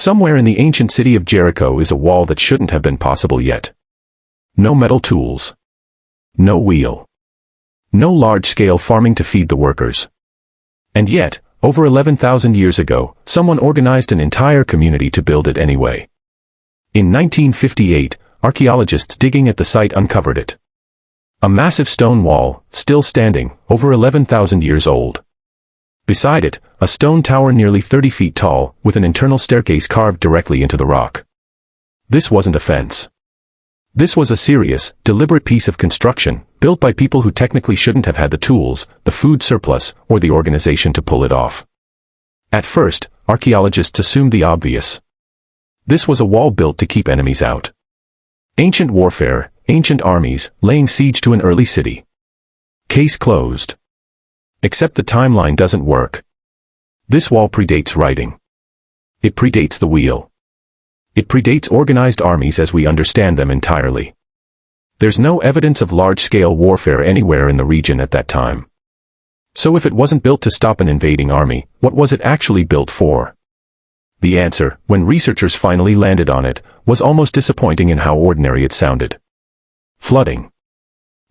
Somewhere in the ancient city of Jericho is a wall that shouldn't have been possible yet. No metal tools. No wheel. No large-scale farming to feed the workers. And yet, over 11,000 years ago, someone organized an entire community to build it anyway. In 1958, archaeologists digging at the site uncovered it. A massive stone wall, still standing, over 11,000 years old. Beside it, a stone tower nearly 30 feet tall, with an internal staircase carved directly into the rock. This wasn't a fence. This was a serious, deliberate piece of construction, built by people who technically shouldn't have had the tools, the food surplus, or the organization to pull it off. At first, archaeologists assumed the obvious. This was a wall built to keep enemies out. Ancient warfare, ancient armies, laying siege to an early city. Case closed. Except the timeline doesn't work. This wall predates writing. It predates the wheel. It predates organized armies as we understand them entirely. There's no evidence of large-scale warfare anywhere in the region at that time. So if it wasn't built to stop an invading army, what was it actually built for? The answer, when researchers finally landed on it, was almost disappointing in how ordinary it sounded. Flooding.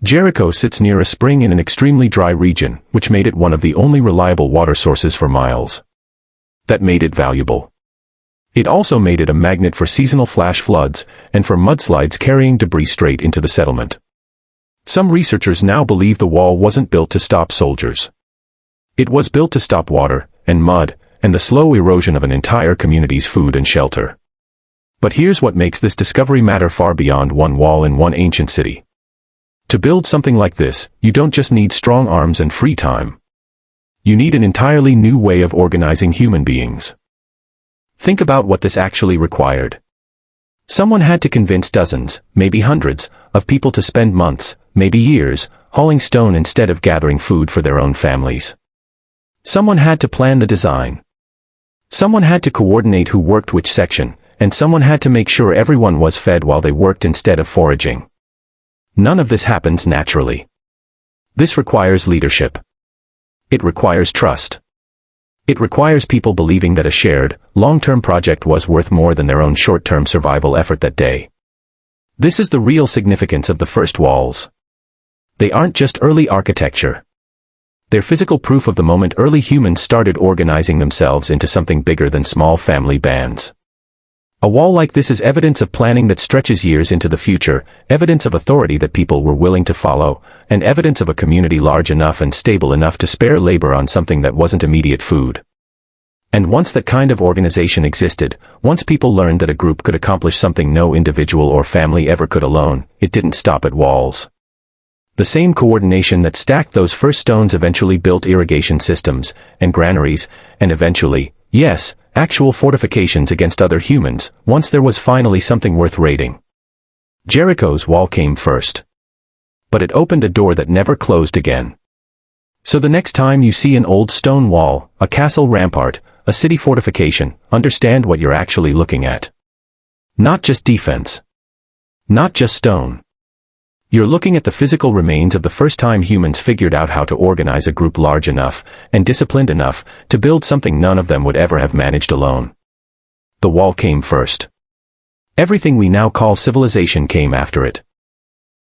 Jericho sits near a spring in an extremely dry region, which made it one of the only reliable water sources for miles. That made it valuable. It also made it a magnet for seasonal flash floods, and for mudslides carrying debris straight into the settlement. Some researchers now believe the wall wasn't built to stop soldiers. It was built to stop water, and mud, and the slow erosion of an entire community's food and shelter. But here's what makes this discovery matter far beyond one wall in one ancient city. To build something like this, you don't just need strong arms and free time. You need an entirely new way of organizing human beings. Think about what this actually required. Someone had to convince dozens, maybe hundreds, of people to spend months, maybe years, hauling stone instead of gathering food for their own families. Someone had to plan the design. Someone had to coordinate who worked which section, and someone had to make sure everyone was fed while they worked instead of foraging. None of this happens naturally. This requires leadership. It requires trust. It requires people believing that a shared, long-term project was worth more than their own short-term survival effort that day. This is the real significance of the first walls. They aren't just early architecture. They're physical proof of the moment early humans started organizing themselves into something bigger than small family bands. A wall like this is evidence of planning that stretches years into the future, evidence of authority that people were willing to follow, and evidence of a community large enough and stable enough to spare labor on something that wasn't immediate food. And once that kind of organization existed, once people learned that a group could accomplish something no individual or family ever could alone, it didn't stop at walls. The same coordination that stacked those first stones eventually built irrigation systems, and granaries, and eventually, yes, actual fortifications against other humans, once there was finally something worth raiding. Jericho's wall came first. But it opened a door that never closed again. So the next time you see an old stone wall, a castle rampart, a city fortification, understand what you're actually looking at. Not just defense. Not just stone. You're looking at the physical remains of the first time humans figured out how to organize a group large enough, and disciplined enough, to build something none of them would ever have managed alone. The wall came first. Everything we now call civilization came after it.